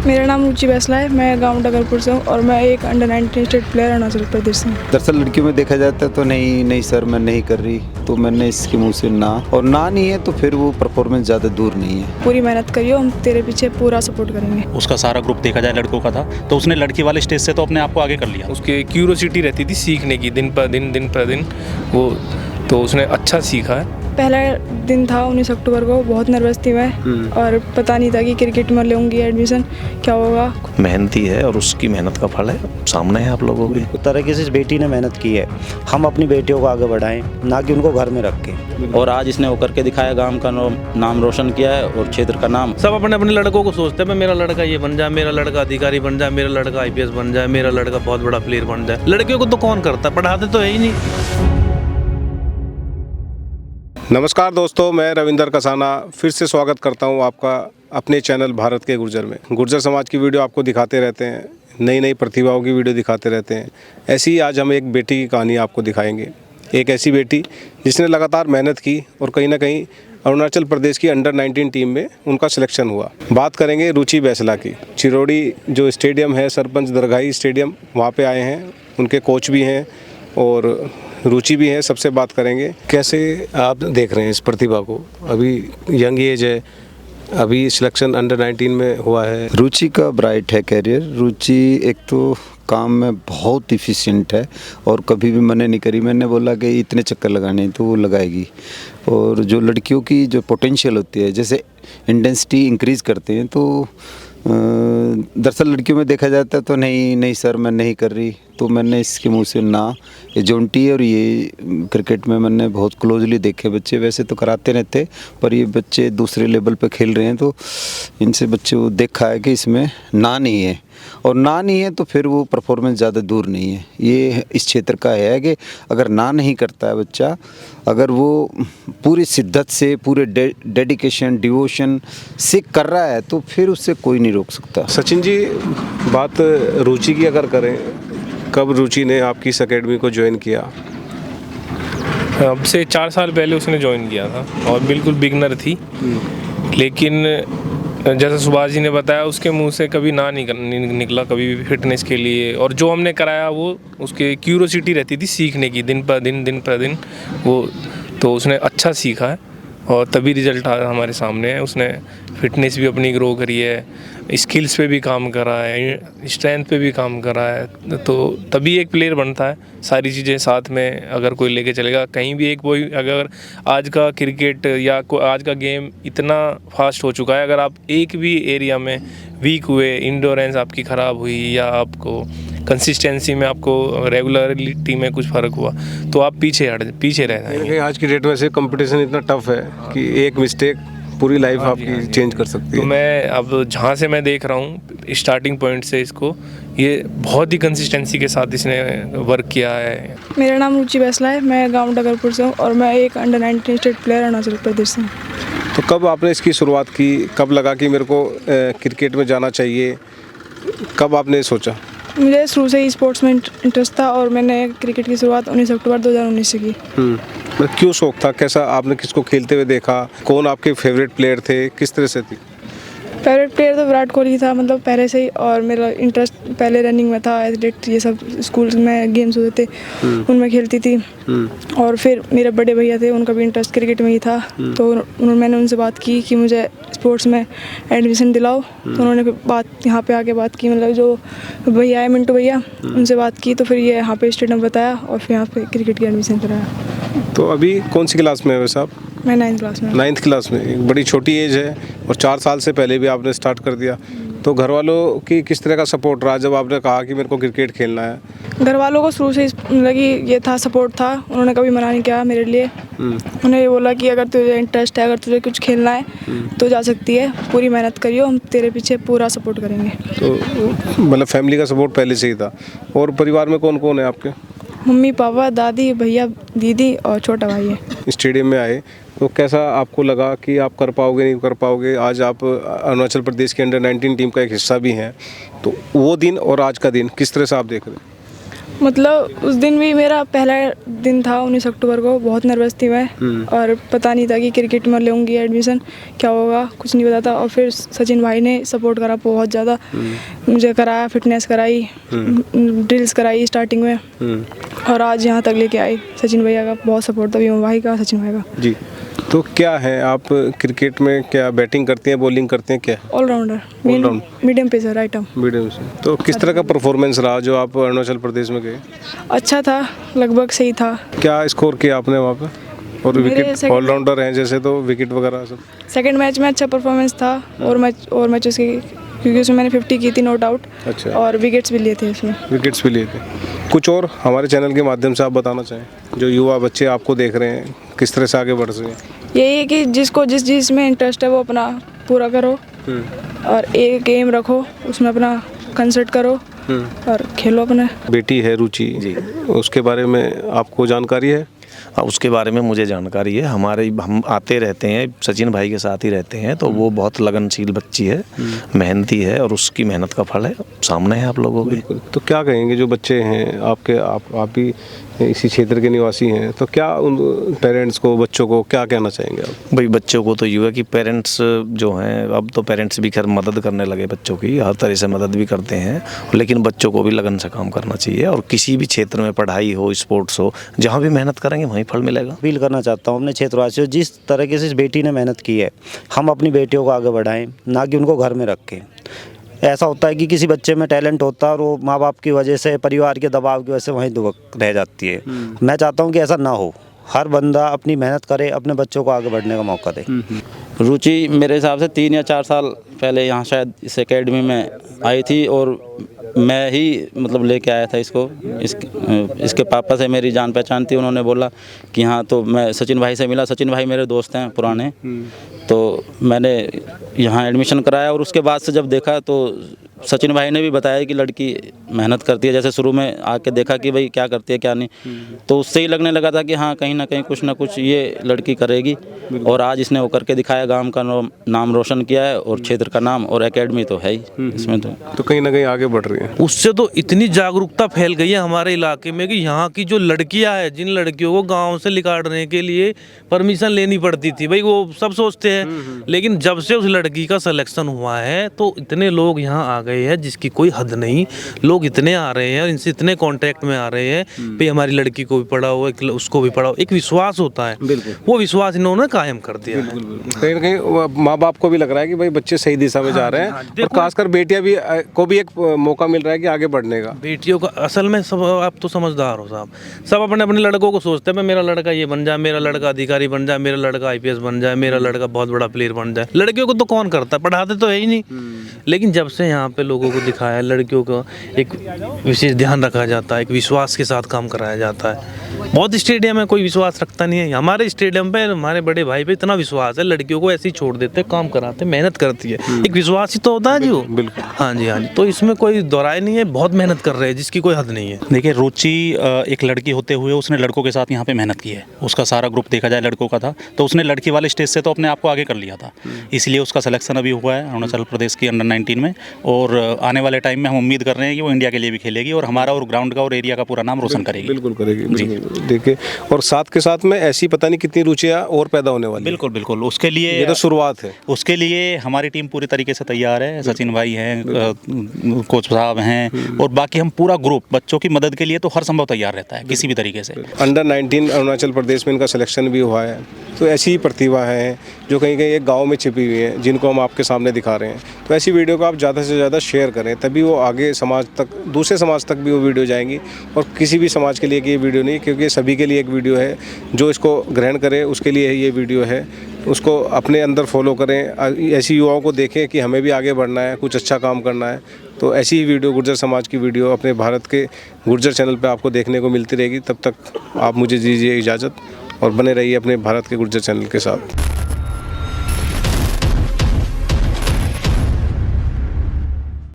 मेरा नाम रुचि बैसला है। मैं गांव डगरपुर से हूँ और मैं एक under-19 state player Arunachal Pradesh से हूँ। दरअसल लड़कियों में देखा जाता है तो नहीं सर मैं नहीं कर रही, तो मैंने इसके मुंह से ना, और ना नहीं है तो फिर वो परफॉर्मेंस ज़्यादा दूर नहीं है। पूरी मेहनत करियो, हम तेरे पीछे पूरा सपोर्ट करेंगे। उसका सारा ग्रुप देखा जाए लड़कों का था, तो उसने लड़की वाले स्टेज से तो अपने आप को आगे कर लिया। उसकी क्यूरोसिटी रहती थी सीखने की, दिन पर दिन वो, तो उसने अच्छा सीखा है। पहला दिन था 19 अक्टूबर को, बहुत नर्वस थी मैं और पता नहीं था कि क्रिकेट में लूँगी एडमिशन, क्या होगा। मेहनती है और उसकी मेहनत का फल है सामने है आप लोगों की। उस तरीके से इस बेटी ने मेहनत की है, हम अपनी बेटियों को आगे बढ़ाएं, ना कि उनको घर में रख के। और आज इसने होकर के दिखाया, गांव का नाम रोशन किया है और क्षेत्र का नाम। सब अपने अपने लड़कों को सोचते हैं मेरा लड़का ये बन जाए, मेरा लड़का अधिकारी बन जाए, मेरा लड़का IPS बन जाए, मेरा लड़का बहुत बड़ा प्लेयर बन जाए। लड़कियों को तो कौन करता, पढ़ाते तो है ही नहीं। नमस्कार दोस्तों, मैं रविंदर कसाना फिर से स्वागत करता हूं आपका अपने चैनल भारत के गुर्जर में। गुर्जर समाज की वीडियो आपको दिखाते रहते हैं, नई प्रतिभाओं की वीडियो दिखाते रहते हैं। ऐसी ही आज हम एक बेटी की कहानी आपको दिखाएंगे। एक ऐसी बेटी जिसने लगातार मेहनत की और कहीं ना कहीं अरुणाचल प्रदेश की अंडर-19 टीम में उनका सिलेक्शन हुआ। बात करेंगे रुचि बैसला की। चिरोड़ी जो स्टेडियम है, सरपंच दरगाही स्टेडियम, वहाँ पे आए हैं। उनके कोच भी हैं और रुचि भी है। सबसे बात करेंगे कैसे आप देख रहे हैं इस प्रतिभा को। अभी यंग एज है, अभी सिलेक्शन अंडर-19 में हुआ है। रुचि का ब्राइट है कैरियर। रुचि एक तो काम में बहुत इफ़िशिएंट है और कभी भी मना नहीं करी। मैंने बोला कि इतने चक्कर लगाने हैं तो वो लगाएगी। और जो लड़कियों की जो पोटेंशियल होती है, जैसे इंटेंसिटी इंक्रीज़ करते हैं, तो दरअसल लड़कियों में देखा जाता है तो नहीं सर मैं नहीं कर रही, तो मैंने इसके मुंह से ना। ये जोंटी और ये क्रिकेट में मैंने बहुत क्लोजली देखे बच्चे, वैसे तो कराते रहते, पर ये बच्चे दूसरे लेवल पे खेल रहे हैं, तो इनसे बच्चे को देखा है कि इसमें ना नहीं है, और ना नहीं है तो फिर वो परफॉर्मेंस ज़्यादा दूर नहीं है। ये इस क्षेत्र का है कि अगर ना नहीं करता है बच्चा, अगर वो पूरी शिद्दत से, पूरे डेडिकेशन डिवोशन से कर रहा है, तो फिर उससे कोई नहीं रोक सकता। सचिन जी, बात रुचि की अगर करें, कब रुचि ने आपकी इस अकेडमी को ज्वाइन किया? अब से 4 साल पहले उसने ज्वाइन किया था और बिल्कुल बिगनर थी। लेकिन जैसा सुभाष जी ने बताया, उसके मुंह से कभी ना निकला कभी भी फिटनेस के लिए। और जो हमने कराया वो उसके क्यूरोसिटी रहती थी सीखने की, दिन पर दिन वो, तो उसने अच्छा सीखा है और तभी रिजल्ट हमारे सामने है। उसने फिटनेस भी अपनी ग्रो करी है, स्किल्स पे भी काम करा है, स्ट्रेंथ पे भी काम करा है, तो तभी एक प्लेयर बनता है। सारी चीज़ें साथ में अगर कोई लेके चलेगा कहीं भी, एक कोई अगर आज का क्रिकेट या आज का गेम इतना फास्ट हो चुका है, अगर आप एक भी एरिया में वीक हुए, इंडोरेंस आपकी ख़राब हुई या आपको कंसिस्टेंसी में, आपको रेगुलरिटी में कुछ फ़र्क हुआ, तो आप पीछे रह जाएंगे। आज की डेट में से कंपटीशन इतना टफ है कि एक मिस्टेक पूरी लाइफ आपकी चेंज कर सकती है। तो मैं अब जहाँ से मैं देख रहा हूँ स्टार्टिंग पॉइंट से, इसको ये बहुत ही कंसिस्टेंसी के साथ इसने वर्क किया है। मेरा नाम रुचि बैसला है। मैं गांव डगरपुर से हूँ और मैं एक under-19 state player Arunachal Pradesh से हूँ। तो कब आपने इसकी शुरुआत की? कब लगा कि मेरे को क्रिकेट में जाना चाहिए? कब आपने सोचा? मुझे शुरू से ही स्पोर्ट्स में इंटरेस्ट था और मैंने क्रिकेट की शुरुआत 19 अक्टूबर 2019 से की। क्यों शौक था? कैसा आपने किसको खेलते हुए देखा? कौन आपके फेवरेट प्लेयर थे? किस तरह से थी? फेवरेट प्लेयर तो विराट कोहली था, मतलब पहले से ही। और मेरा इंटरेस्ट पहले रनिंग में था, एथलेट, ये सब स्कूल में गेम्स होते थे उनमें खेलती थी। और फिर मेरे बड़े भैया थे, उनका भी इंटरेस्ट क्रिकेट में ही था, तो मैंने उनसे बात की कि मुझे स्पोर्ट्स में एडमिशन दिलाओ। तो उन्होंने यहाँ पे आके बात की, मतलब जो भैया है मिंटू भैया, उनसे बात की, तो फिर ये यहाँ पे स्टेडियम बताया और फिर यहाँ पे क्रिकेट की एडमिशन कराया। तो अभी कौन सी क्लास में है वैसे आप? मैं 9th क्लास में। 9th क्लास में, एक बड़ी छोटी एज है और 4 साल से पहले भी आपने स्टार्ट कर दिया। तो घर वालों की किस तरह का सपोर्ट रहा जब आपने कहा कि मेरे को क्रिकेट खेलना है? घर वालों को शुरू से लगी ये था, सपोर्ट था, उन्होंने कभी मना नहीं किया मेरे लिए। उन्होंने ये बोला कि अगर तुझे इंटरेस्ट है, अगर तुझे कुछ खेलना है तो जा सकती है, पूरी मेहनत करियो, हम तेरे पीछे पूरा सपोर्ट करेंगे। तो मतलब फैमिली का सपोर्ट पहले से ही था। और परिवार में कौन कौन है आपके? मम्मी पापा, दादी, भैया, दीदी और छोटा भाई है। स्टेडियम में आए तो कैसा आपको लगा कि आप कर पाओगे नहीं कर पाओगे? आज आप अरुणाचल प्रदेश के अंडर-19 टीम का एक हिस्सा भी हैं, तो वो दिन और आज का दिन किस तरह से आप देख रहे हैं? मतलब उस दिन भी मेरा पहला दिन था 19 अक्टूबर को, बहुत नर्वस थी मैं और पता नहीं था कि क्रिकेट में लूँगी एडमिशन, क्या होगा कुछ नहीं पता था। और फिर सचिन भाई ने सपोर्ट करा बहुत ज़्यादा, मुझे कराया, फिटनेस कराई, ड्रिल्स कराई स्टार्टिंग में, और आज यहाँ तक लेके आई। सचिन भैया का बहुत सपोर्ट था, व्योम भाई का, सचिन भाई का। जी, तो क्या है आप क्रिकेट में क्या बैटिंग करते हैं, बॉलिंग करते हैं, क्या all rounder, medium pacer, right arm. Medium से। तो किस तरह का परफॉर्मेंस रहा जो आप अरुणाचल प्रदेश में गए? अच्छा था, लगभग सही था। क्या स्कोर किया आपने वहाँ पे? और मेरे विकेट second- ऑलराउंडर हैं जैसे, तो विकेट वगैरह सब? सेकंड मैच में अच्छा परफॉर्मेंस था, और मैचेस की, क्योंकि उसमें मैंने 50 की थी नो डाउट। अच्छा। और विकेट्स भी लिए थे उसमें। विकेट्स भी लिए थे। कुछ और हमारे चैनल के माध्यम से आप बताना चाहें, जो युवा बच्चे आपको देख रहे हैं, किस तरह से आगे बढ़ सकें? यही है कि जिसको जिस चीज़ में इंटरेस्ट है वो अपना पूरा करो, और एक एम रखो, उसमें अपना कंसर्ट करो और खेलो अपने। बेटी है रुचि जी, उसके बारे में आपको जानकारी है? उसके बारे में मुझे जानकारी है। हम आते रहते हैं, सचिन भाई के साथ ही रहते हैं, तो वो बहुत लगनशील बच्ची है, मेहनती है, और उसकी मेहनत का फल है सामने है आप लोगों के। बिल्कुल। तो क्या कहेंगे जो बच्चे हैं आपके, आप भी इसी क्षेत्र के निवासी हैं, तो क्या उन पेरेंट्स को, बच्चों को क्या कहना चाहेंगे आप? भाई बच्चों को तो यूँ है कि पेरेंट्स जो हैं, अब तो पेरेंट्स भी खैर मदद करने लगे बच्चों की, हर तरह से मदद भी करते हैं, लेकिन बच्चों को भी लगन से काम करना चाहिए, और किसी भी क्षेत्र में पढ़ाई हो, स्पोर्ट्स हो, जहाँ भी मेहनत करेंगे वहीं फल मिलेगा। अपील करना चाहता हूँ अपने क्षेत्रवासियों, जिस तरीके से इस बेटी ने मेहनत की है, हम अपनी बेटियों को आगे बढ़ाएं, ना कि उनको घर में रखें। ऐसा होता है कि किसी बच्चे में टैलेंट होता है और वो माँ बाप की वजह से, परिवार के दबाव की वजह से वहीं दुबक रह जाती है। मैं चाहता हूँ कि ऐसा ना हो, हर बंदा अपनी मेहनत करे, अपने बच्चों को आगे बढ़ने का मौका दे। रुचि मेरे हिसाब से 3 या 4 साल पहले यहाँ शायद इस एकेडमी में आई थी, और मैं ही मतलब लेके आया था इसको। इसके पापा से मेरी जान पहचान थी, उन्होंने बोला कि हाँ, तो मैं सचिन भाई से मिला। सचिन भाई मेरे दोस्त हैं पुराने, तो मैंने यहाँ एडमिशन कराया, और उसके बाद से जब देखा तो सचिन भाई ने भी बताया कि लड़की मेहनत करती है। जैसे शुरू में आके देखा कि भाई क्या करती है क्या नहीं, तो उससे ही लगने लगा था कि हाँ, कहीं ना कहीं कुछ ना कुछ ये लड़की करेगी, और आज इसने वो करके दिखाया, गांव का नाम रोशन किया है, और क्षेत्र का नाम, और एकेडमी तो है ही इसमें। तो कहीं ना कहीं आगे बढ़ रही है। उससे तो इतनी जागरूकता फैल गई है हमारे इलाके में कि यहाँ की जो लड़कियाँ हैं, जिन लड़कियों को गांव से निकालने के लिए परमिशन लेनी पड़ती थी, भाई वो सब सोचते हैं, लेकिन जब से उस लड़की का सिलेक्शन हुआ है तो इतने लोग यहाँ आ गए हैं जिसकी कोई हद नहीं। लोग इतने आ रहे हैं और इनसे इतने कांटेक्ट में आ रहे हैं, भाई हमारी लड़की को भी पढ़ाओ, उसको भी पढ़ाओ। एक विश्वास होता है, वो विश्वास इन्होंने कायम कर दिया है। कहीं ना कहीं माँ बाप को भी लग रहा है कि भाई बच्चे सही दिशा में जा रहे हैं, और खासकर बेटियां भी को भी एक मौका मिल रहा है कि आगे बढ़ने का। बेटियों का असल में सब, आप तो समझदार हो साहब, सब अपने अपने लड़कों को सोचते हैं, मेरा लड़का ये बन जाए, मेरा लड़का अधिकारी बन जाए, मेरा लड़का IPS बन जाए, मेरा लड़का बहुत बड़ा प्लेयर बन जाए। लड़कियों को तो कौन करता है, पढ़ाते तो है ही नहीं। लेकिन जब से यहाँ पे लोगों को दिखाया, लड़कियों का एक विशेष ध्यान रखा जाता है, एक विश्वास के साथ काम कराया जाता है। बहुत स्टेडियम में कोई विश्वास रखता नहीं है, हमारे स्टेडियम पे हमारे बड़े भाई पे इतना विश्वास है, लड़कियों को ऐसे ही छोड़ देते, काम कराते, मेहनत करती है, एक विश्वास ही तो होता है जी वो। बिल्कुल। हाँ जी, हाँ जी, तो इसमें कोई दोहराए नहीं है, बहुत मेहनत कर रहे हैं जिसकी कोई हद नहीं है। देखिए, रुचि एक लड़की होते हुए उसने लड़कों के साथ यहाँ पे मेहनत की है। उसका सारा ग्रुप देखा जाए लड़कों का था, तो उसने लड़की वाले स्टेज से तो अपने आप को आगे कर लिया था, इसलिए उसका सिलेक्शन अभी हुआ है अरुणाचल प्रदेश की अंडर 19 में। और आने वाले टाइम में हम उम्मीद कर रहे हैं कि वो इंडिया के लिए भी खेलेगी और हमारा और ग्राउंड का और एरिया का पूरा नाम रोशन करेगी। बिल्कुल करेगी। देखिए, और साथ के साथ में ऐसी पता नहीं कितनी रुचियाँ और पैदा होने वाली। बिल्कुल बिल्कुल, उसके लिए ये तो शुरुआत है। उसके लिए हमारी टीम पूरी तरीके से तैयार है। सचिन भाई हैं, कोच साहब हैं, और बाकी हम पूरा ग्रुप बच्चों की मदद के लिए तो हर संभव तैयार रहता है किसी भी तरीके से। अंडर 19 अरुणाचल प्रदेश में इनका सिलेक्शन भी हुआ है। तो ऐसी ही प्रतिभा है जो कहीं कहीं एक गांव में छिपी हुई है, जिनको हम आपके सामने दिखा रहे हैं। तो ऐसी वीडियो को आप ज़्यादा से ज़्यादा शेयर करें, तभी वो आगे समाज तक, दूसरे समाज तक भी वो वीडियो जाएंगी। और किसी भी समाज के लिए कि ये वीडियो नहीं, क्योंकि सभी के लिए एक वीडियो है। जो इसको ग्रहण करे उसके लिए ये वीडियो है, उसको अपने अंदर फॉलो करें। ऐसी युवाओं को देखें कि हमें भी आगे बढ़ना है, कुछ अच्छा काम करना है। तो ऐसी ही वीडियो, गुर्जर समाज की वीडियो अपने भारत के गुर्जर चैनल पे आपको देखने को मिलती रहेगी। तब तक आप मुझे दीजिए इजाज़त और बने रहिए अपने भारत के गुर्जर चैनल के साथ।